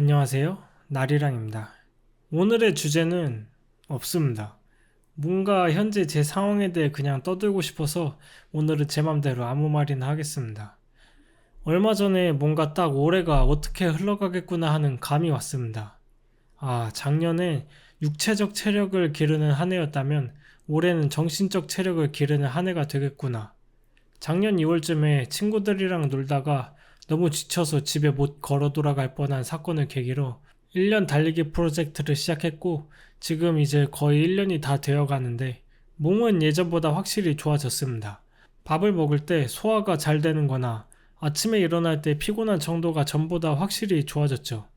안녕하세요. 나리랑입니다. 오늘의 주제는 없습니다. 뭔가 현재 제 상황에 대해 그냥 떠들고 싶어서 오늘은 제 맘대로 아무 말이나 하겠습니다. 얼마 전에 뭔가 딱 올해가 어떻게 흘러가겠구나 하는 감이 왔습니다. 작년에 육체적 체력을 기르는 한 해였다면 올해는 정신적 체력을 기르는 한 해가 되겠구나. 작년 2월쯤에 친구들이랑 놀다가 너무 지쳐서 집에 못 걸어 돌아갈 뻔한 사건을 계기로 1년 달리기 프로젝트를 시작했고 지금 이제 거의 1년이 다 되어 가는데 몸은 예전보다 확실히 좋아졌습니다. 밥을 먹을 때 소화가 잘 되는 거나 아침에 일어날 때 피곤한 정도가 전보다 확실히 좋아졌죠.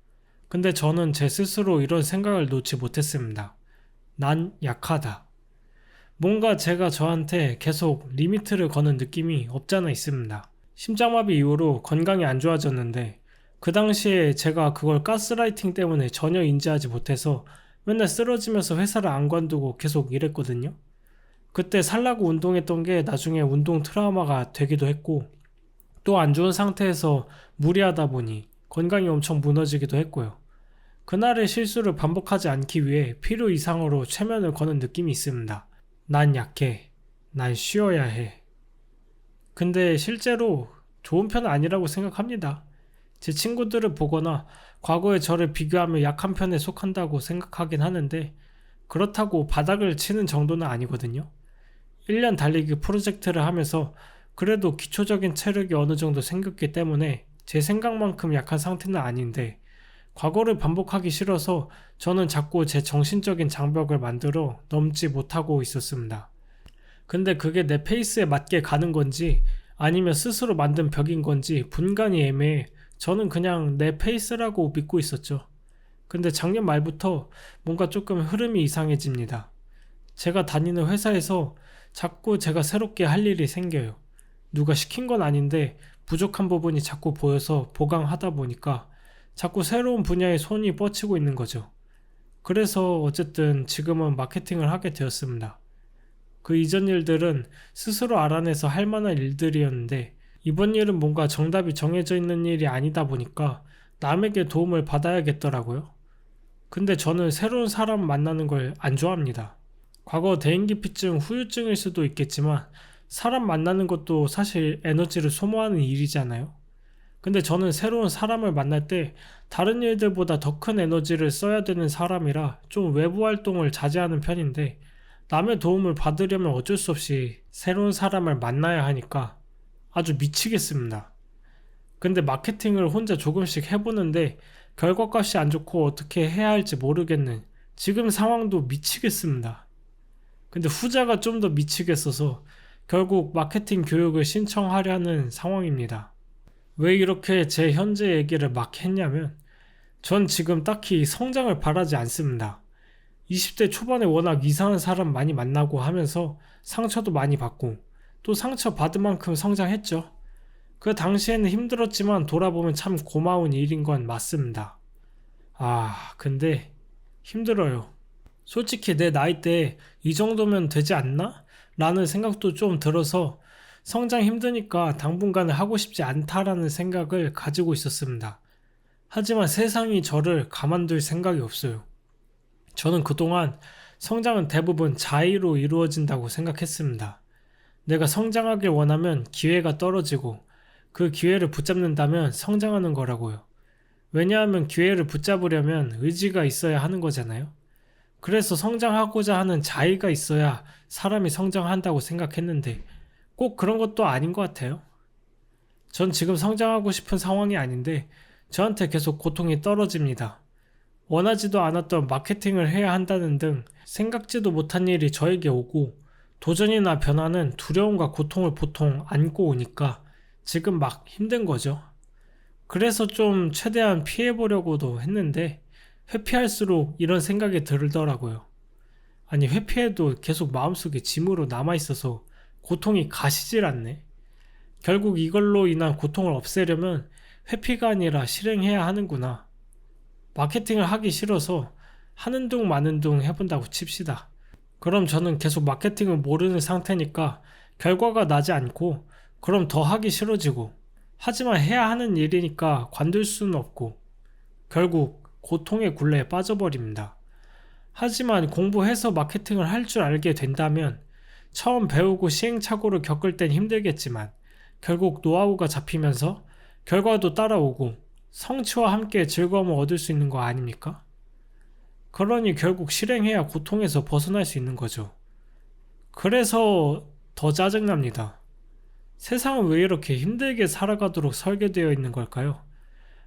근데 저는 제 스스로 이런 생각을 놓지 못했습니다. 난 약하다. 뭔가 제가 저한테 계속 리미트를 거는 느낌이 없잖아 있습니다. 심장마비 이후로 건강이 안 좋아졌는데 그 당시에 제가 그걸 가스라이팅 때문에 전혀 인지하지 못해서 맨날 쓰러지면서 회사를 안 관두고 계속 일했거든요. 그때 살라고 운동했던 게 나중에 운동 트라우마가 되기도 했고 또 안 좋은 상태에서 무리하다 보니 건강이 엄청 무너지기도 했고요. 그날의 실수를 반복하지 않기 위해 필요 이상으로 최면을 거는 느낌이 있습니다. 난 약해. 난 쉬어야 해. 근데 실제로 좋은 편은 아니라고 생각합니다. 제 친구들을 보거나 과거의 저를 비교하며 약한 편에 속한다고 생각하긴 하는데 그렇다고 바닥을 치는 정도는 아니거든요. 1년 달리기 프로젝트를 하면서 그래도 기초적인 체력이 어느 정도 생겼기 때문에 제 생각만큼 약한 상태는 아닌데 과거를 반복하기 싫어서 저는 자꾸 제 정신적인 장벽을 만들어 넘지 못하고 있었습니다. 근데 그게 내 페이스에 맞게 가는 건지 아니면 스스로 만든 벽인 건지 분간이 애매해 저는 그냥 내 페이스라고 믿고 있었죠. 근데 작년 말부터 뭔가 조금 흐름이 이상해집니다. 제가 다니는 회사에서 자꾸 제가 새롭게 할 일이 생겨요. 누가 시킨 건 아닌데 부족한 부분이 자꾸 보여서 보강하다 보니까 자꾸 새로운 분야에 손이 뻗치고 있는 거죠. 그래서 어쨌든 지금은 마케팅을 하게 되었습니다. 그 이전 일들은 스스로 알아내서 할 만한 일들이었는데 이번 일은 뭔가 정답이 정해져 있는 일이 아니다 보니까 남에게 도움을 받아야겠더라고요. 근데 저는 새로운 사람 만나는 걸 안 좋아합니다. 과거 대인기피증 후유증일 수도 있겠지만 사람 만나는 것도 사실 에너지를 소모하는 일이잖아요. 근데 저는 새로운 사람을 만날 때 다른 일들보다 더 큰 에너지를 써야 되는 사람이라 좀 외부 활동을 자제하는 편인데 남의 도움을 받으려면 어쩔 수 없이 새로운 사람을 만나야 하니까 아주 미치겠습니다. 근데 마케팅을 혼자 조금씩 해보는데 결과값이 안 좋고 어떻게 해야 할지 모르겠는 지금 상황도 미치겠습니다. 근데 후자가 좀 더 미치겠어서 결국 마케팅 교육을 신청하려는 상황입니다. 왜 이렇게 제 현재 얘기를 막 했냐면 전 지금 딱히 성장을 바라지 않습니다. 20대 초반에 워낙 이상한 사람 많이 만나고 하면서 상처도 많이 받고 또 상처 받은 만큼 성장했죠. 그 당시에는 힘들었지만 돌아보면 참 고마운 일인 건 맞습니다. 근데 힘들어요. 솔직히 내 나이 때 이 정도면 되지 않나? 라는 생각도 좀 들어서 성장 힘드니까 당분간은 하고 싶지 않다라는 생각을 가지고 있었습니다. 하지만 세상이 저를 가만둘 생각이 없어요. 저는 그동안 성장은 대부분 자의로 이루어진다고 생각했습니다. 내가 성장하길 원하면 기회가 떨어지고 그 기회를 붙잡는다면 성장하는 거라고요. 왜냐하면 기회를 붙잡으려면 의지가 있어야 하는 거잖아요. 그래서 성장하고자 하는 자의가 있어야 사람이 성장한다고 생각했는데 꼭 그런 것도 아닌 것 같아요. 전 지금 성장하고 싶은 상황이 아닌데 저한테 계속 고통이 떨어집니다. 원하지도 않았던 마케팅을 해야 한다는 등 생각지도 못한 일이 저에게 오고 도전이나 변화는 두려움과 고통을 보통 안고 오니까 지금 막 힘든 거죠. 그래서 좀 최대한 피해보려고도 했는데 회피할수록 이런 생각이 들더라고요. 아니 회피해도 계속 마음속에 짐으로 남아있어서 고통이 가시질 않네. 결국 이걸로 인한 고통을 없애려면 회피가 아니라 실행해야 하는구나. 마케팅을 하기 싫어서 하는 둥 마는 둥 해본다고 칩시다. 그럼 저는 계속 마케팅을 모르는 상태니까 결과가 나지 않고 그럼 더 하기 싫어지고 하지만 해야 하는 일이니까 관둘 수는 없고 결국 고통의 굴레에 빠져버립니다. 하지만 공부해서 마케팅을 할 줄 알게 된다면 처음 배우고 시행착오를 겪을 땐 힘들겠지만 결국 노하우가 잡히면서 결과도 따라오고 성취와 함께 즐거움을 얻을 수 있는 거 아닙니까? 그러니 결국 실행해야 고통에서 벗어날 수 있는 거죠. 그래서 더 짜증납니다. 세상은 왜 이렇게 힘들게 살아가도록 설계되어 있는 걸까요?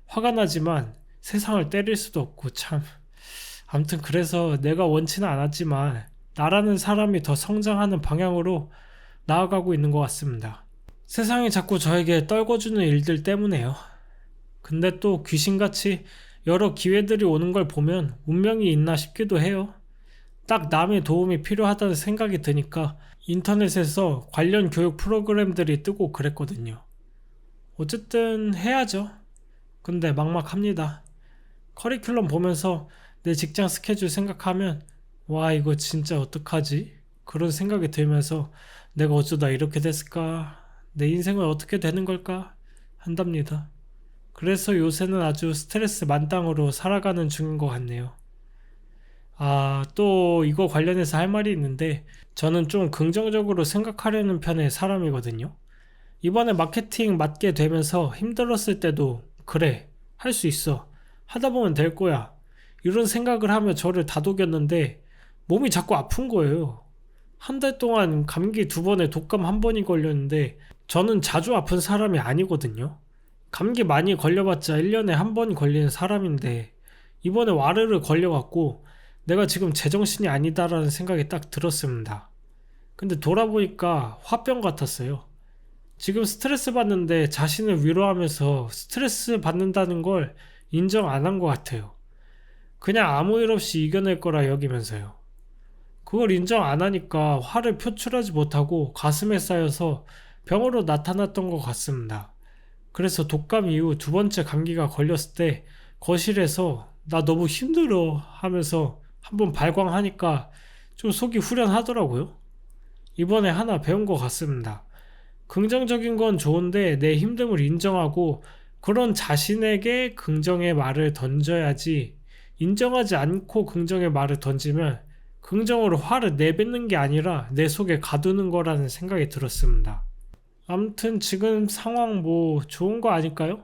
화가 나지만 세상을 때릴 수도 없고 참. 아무튼 그래서 내가 원치는 않았지만 나라는 사람이 더 성장하는 방향으로 나아가고 있는 것 같습니다. 세상이 자꾸 저에게 떨궈주는 일들 때문에요. 근데 또 귀신같이 여러 기회들이 오는 걸 보면 운명이 있나 싶기도 해요. 딱 남의 도움이 필요하다는 생각이 드니까 인터넷에서 관련 교육 프로그램들이 뜨고 그랬거든요. 어쨌든 해야죠. 근데 막막합니다. 커리큘럼 보면서 내 직장 스케줄 생각하면 와 이거 진짜 어떡하지? 그런 생각이 들면서 내가 어쩌다 이렇게 됐을까? 내 인생은 어떻게 되는 걸까? 한답니다. 그래서 요새는 아주 스트레스 만땅으로 살아가는 중인 것 같네요. 또 이거 관련해서 할 말이 있는데 저는 좀 긍정적으로 생각하려는 편의 사람이거든요. 이번에 마케팅 맡게 되면서 힘들었을 때도 그래, 할 수 있어. 하다 보면 될 거야. 이런 생각을 하며 저를 다독였는데 몸이 자꾸 아픈 거예요. 한 달 동안 감기 2번에 독감 1번이 걸렸는데 저는 자주 아픈 사람이 아니거든요. 감기 많이 걸려봤자 1년에 1번 걸리는 사람인데 이번에 와르르 걸려갖고 내가 지금 제정신이 아니다라는 생각이 딱 들었습니다. 근데 돌아보니까 화병 같았어요. 지금 스트레스 받는데 자신을 위로하면서 스트레스 받는다는 걸 인정 안 한 것 같아요. 그냥 아무 일 없이 이겨낼 거라 여기면서요. 그걸 인정 안 하니까 화를 표출하지 못하고 가슴에 쌓여서 병으로 나타났던 것 같습니다. 그래서 독감 이후 2번째 감기가 걸렸을 때 거실에서 나 너무 힘들어 하면서 한번 발광하니까 좀 속이 후련하더라고요. 이번에 하나 배운 것 같습니다. 긍정적인 건 좋은데 내 힘듦을 인정하고 그런 자신에게 긍정의 말을 던져야지, 인정하지 않고 긍정의 말을 던지면 긍정으로 화를 내뱉는 게 아니라 내 속에 가두는 거라는 생각이 들었습니다. 아무튼 지금 상황 뭐 좋은 거 아닐까요?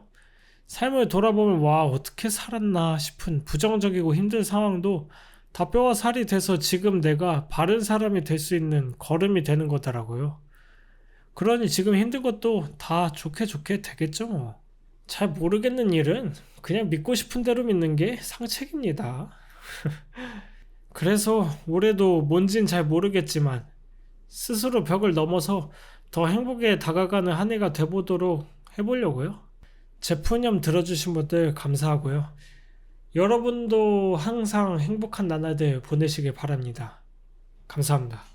삶을 돌아보면 와 어떻게 살았나 싶은 부정적이고 힘든 상황도 다 뼈와 살이 돼서 지금 내가 바른 사람이 될 수 있는 걸음이 되는 거더라고요. 그러니 지금 힘든 것도 다 좋게 좋게 되겠죠 뭐. 잘 모르겠는 일은 그냥 믿고 싶은 대로 믿는 게 상책입니다. 그래서 올해도 뭔진 잘 모르겠지만 스스로 벽을 넘어서 더 행복에 다가가는 한 해가 돼보도록 해보려고요. 제 푸념 들어주신 분들 감사하고요. 여러분도 항상 행복한 나날들 보내시길 바랍니다. 감사합니다.